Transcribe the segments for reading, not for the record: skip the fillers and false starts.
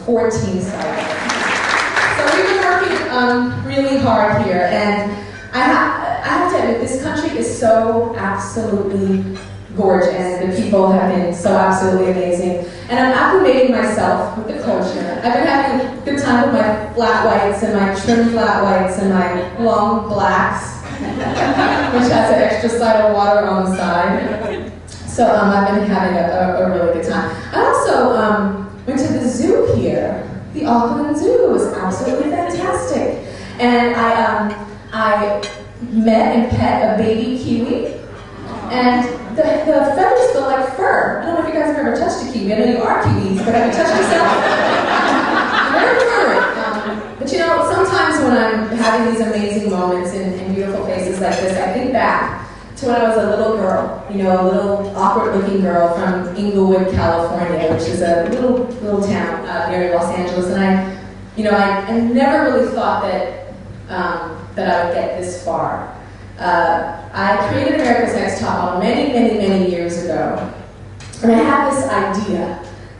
14 cycles. So we've been working really hard here, and I have to admit, this country is so absolutely gorgeous, and the people have been so absolutely amazing. And I'm acclimating myself with the culture. I've been having a good time with my flat whites and my trim flat whites and my long blacks, which has an extra side of water on the side. So I've been having a really good time. I also went to the zoo here. The Auckland Zoo. It was absolutely fantastic. And I met and pet a baby kiwi. And the feathers feel like fur. I don't know if you guys have ever touched a kiwi. I know you are kiwis, but have you touched yourself? Very furry. But you know, sometimes when I'm having these amazing moments in beautiful places like this, I think back to when I was a little girl, you know, a little awkward-looking girl from Inglewood, California, which is a little town near Los Angeles, and I never really thought that I would get this far. I created America's Next Top Model many years ago, and I had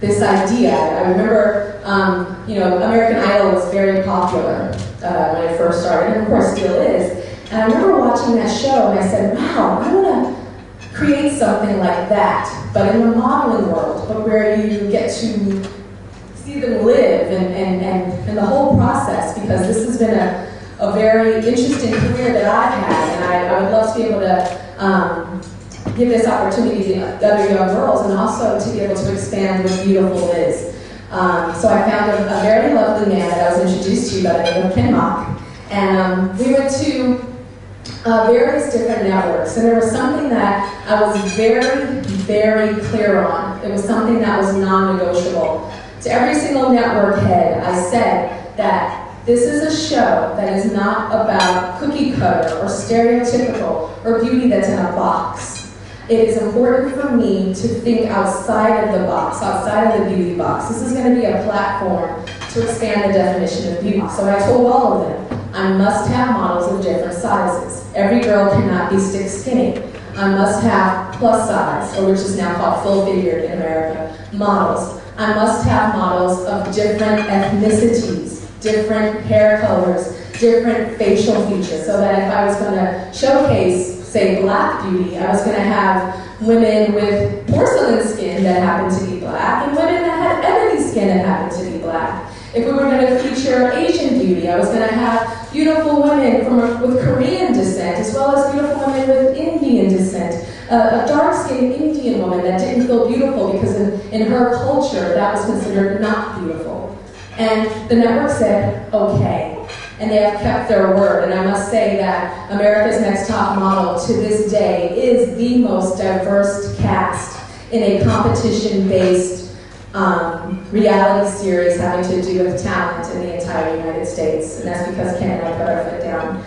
this idea. I remember, American Idol was very popular when I first started, and of course still is. And I remember watching that show, and I said, wow, I want to create something like that, but in the modeling world, but where you get to see them live and the whole process, because this has been a very interesting career that I've had, and I would love to be able to give this opportunity to other young girls, and also to be able to expand with beautiful Liz. So I found a very lovely man that I was introduced to by the name of Ken Mock, and we went to various different networks, and there was something that I was very clear on. It was something that was non-negotiable. To every single network head, I said that this is a show that is not about cookie cutter or stereotypical or beauty that's in a box. It is important for me to think outside of the box, outside of the beauty box. This is going to be a platform to expand the definition of beauty. So I told all of them, I must have models of different sizes. Every girl cannot be stick skinny. I must have plus size, or which is now called full figured in America, models. I must have models of different ethnicities, different hair colors, different facial features, so that if I was going to showcase, say, black beauty, I was going to have women with porcelain skin that happened to be black, and women that had ebony skin that happened to be black. If we were going to feature Asian beauty, I was going to have beautiful women with Korean descent, as well as beautiful women with Indian descent. A dark-skinned Indian woman that didn't feel beautiful because in her culture, that was considered not beautiful. And the network said, okay. And they have kept their word. And I must say that America's Next Top Model to this day is the most diverse cast in a competition-based reality series having to do with talent in the entire United States. And that's because Ken and I put our foot down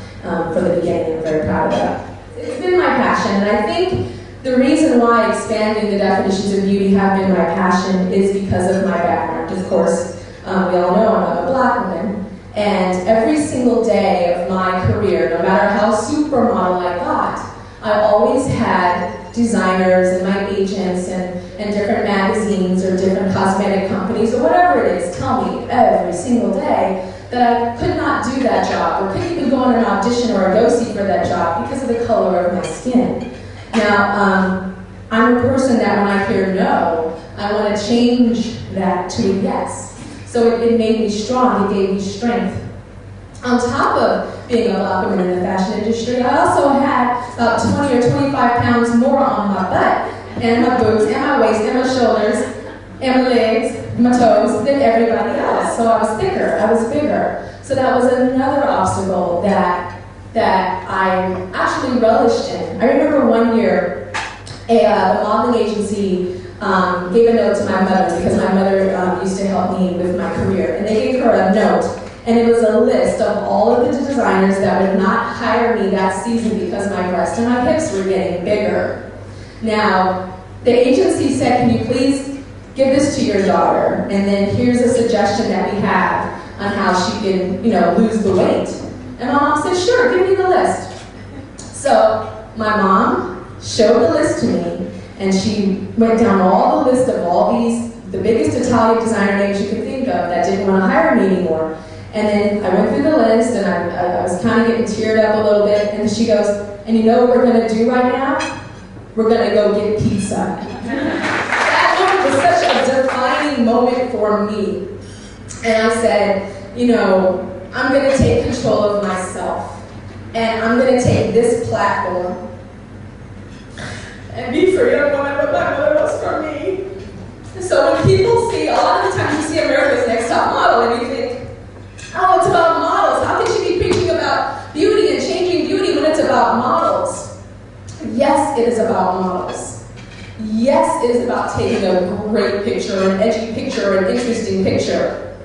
from the beginning. I'm very proud of that. It's been my passion, and I think the reason why expanding the definitions of beauty have been my passion is because of my background. Of course, we all know I'm a black woman, and every single day of my career, no matter how supermodel I got, I always had designers and my agents and different magazines or different cosmetic companies or whatever it is tell me every single day that I could not do that job or couldn't even go on an audition or a go-see for that job because of the color of my skin. Now, I'm a person that when I hear no, I want to change that to a yes. So it made me strong, it gave me strength. On top of being a black woman in the fashion industry, I also had about 20 or 25 pounds more on my butt, and my boobs, and my waist, and my shoulders, and my legs, my toes than everybody else. So I was thicker, I was bigger. So that was another obstacle that I actually relished in. I remember one year, the modeling agency gave a note to my mother because my mother used to help me with my career, and they gave her a note. And it was a list of all of the designers that would not hire me that season because my breasts and my hips were getting bigger. Now, the agency said, can you please give this to your daughter? And then here's a suggestion that we have on how she can, lose the weight. And my mom said, sure, give me the list. So my mom showed the list to me, and she went down all the list of all these the biggest Italian designer names you could think of that didn't want to hire me anymore. And then I went through the list, and I was kind of getting teared up a little bit, and she goes, and you know what we're going to do right now? We're going to go get pizza. That moment was such a defining moment for me. And I said, you know, I'm going to take control of myself. And I'm going to take this platform and be for a young woman what my mother was for me. And so when people see, a lot of the times you see America's Next Top Model, and you think, oh, it's about models. How can she be preaching about beauty and changing beauty when it's about models? Yes, it is about models. Yes, it is about taking a great picture, an edgy picture, an interesting picture.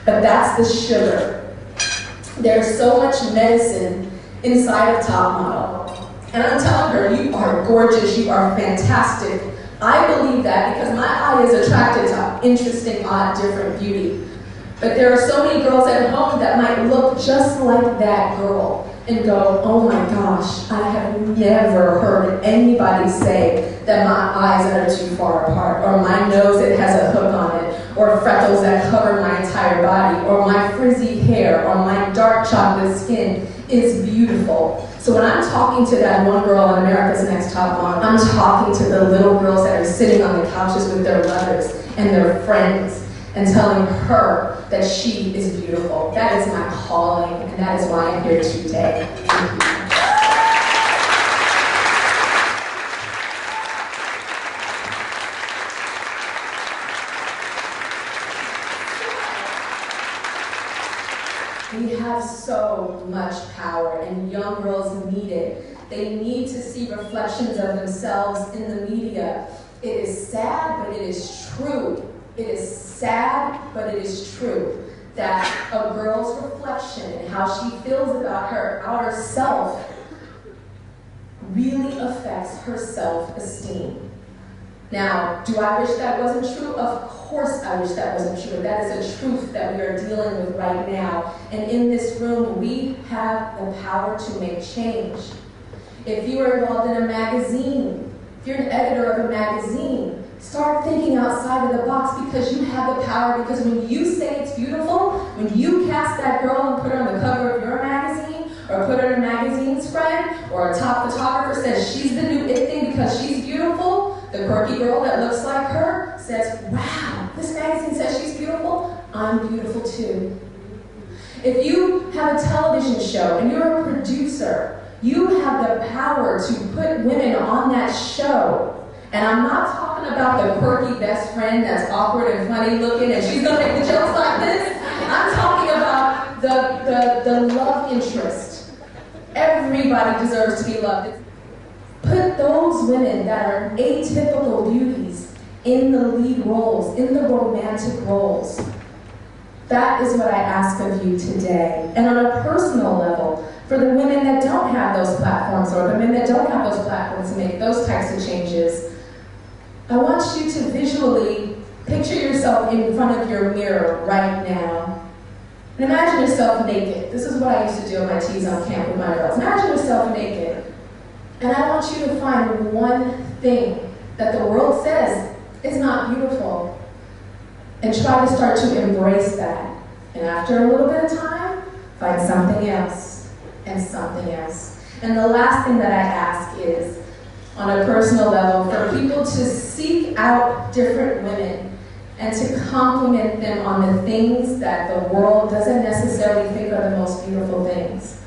But that's the sugar. There's so much medicine inside of Top Model. And I'm telling her, you are gorgeous, you are fantastic. I believe that because my eye is attracted to interesting, odd, different beauty. But there are so many girls at home that might look just like that girl and go, oh my gosh, I have never heard anybody say that my eyes are too far apart, or my nose that has a hook on it, or freckles that cover my entire body, or my frizzy hair, or my dark chocolate skin is beautiful. So when I'm talking to that one girl on America's Next Top Model, I'm talking to the little girls that are sitting on the couches with their mothers and their friends, and telling her that she is beautiful. That is my calling, and that is why I'm here today. Thank you. We have so much power, and young girls need it. They need to see reflections of themselves in the media. It is sad, but it is true. It is sad, but it is true that a girl's reflection and how she feels about her outer self really affects her self-esteem. Now, do I wish that wasn't true? Of course I wish that wasn't true. That is a truth that we are dealing with right now. And in this room, we have the power to make change. If you are involved in a magazine, if you're an editor of a magazine, start thinking outside of the box, because you have the power. Because when you say it's beautiful, when you cast that girl and put her on the cover of your magazine, or put her in a magazine's friend, or a top photographer says she's the new it thing because she's beautiful, the quirky girl that looks like her says, wow, this magazine says she's beautiful, I'm beautiful too. If you have a television show and you're a producer, you have the power to put women on that show. And I'm not talking about the quirky best friend that's awkward and funny looking and she's gonna make the jokes like this. I'm talking about the love interest. Everybody deserves to be loved. Put those women that are atypical beauties in the lead roles, in the romantic roles. That is what I ask of you today. And on a personal level, for the women that don't have those platforms, or the men that don't have those platforms to make those types of changes, I want you to visually picture yourself in front of your mirror right now. And imagine yourself naked. This is what I used to do on my tees on camp with my girls. Imagine yourself naked. And I want you to find one thing that the world says is not beautiful. And try to start to embrace that. And after a little bit of time, find something else and something else. And the last thing that I ask is, on a personal level, for people to seek out different women and to compliment them on the things that the world doesn't necessarily think are the most beautiful things.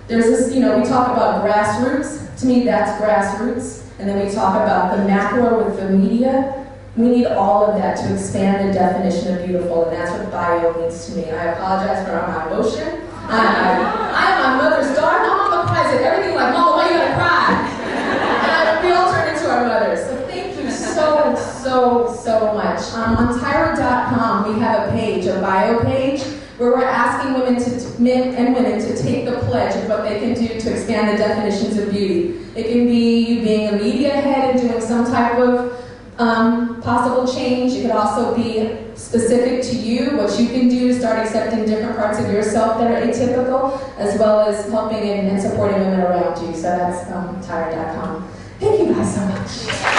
There's this, we talk about grassroots. To me, that's grassroots. And then we talk about the macro with the media. We need all of that to expand the definition of beautiful, and that's what bio means to me. I apologize for my emotion. I am my mother's daughter. My mama cries at everything like, Mama, why you gotta cry? And we all turn into our mothers. So thank you so much. On Tyra.com, we have a page, a bio page, where we're asking men and women to take the pledge of what they can do to expand the definitions of beauty. It can be you being a media head and doing some type of possible change. It could also be specific to you, what you can do to start accepting different parts of yourself that are atypical, as well as helping and supporting women around you. So that's Tyra.com. Thank you guys so much.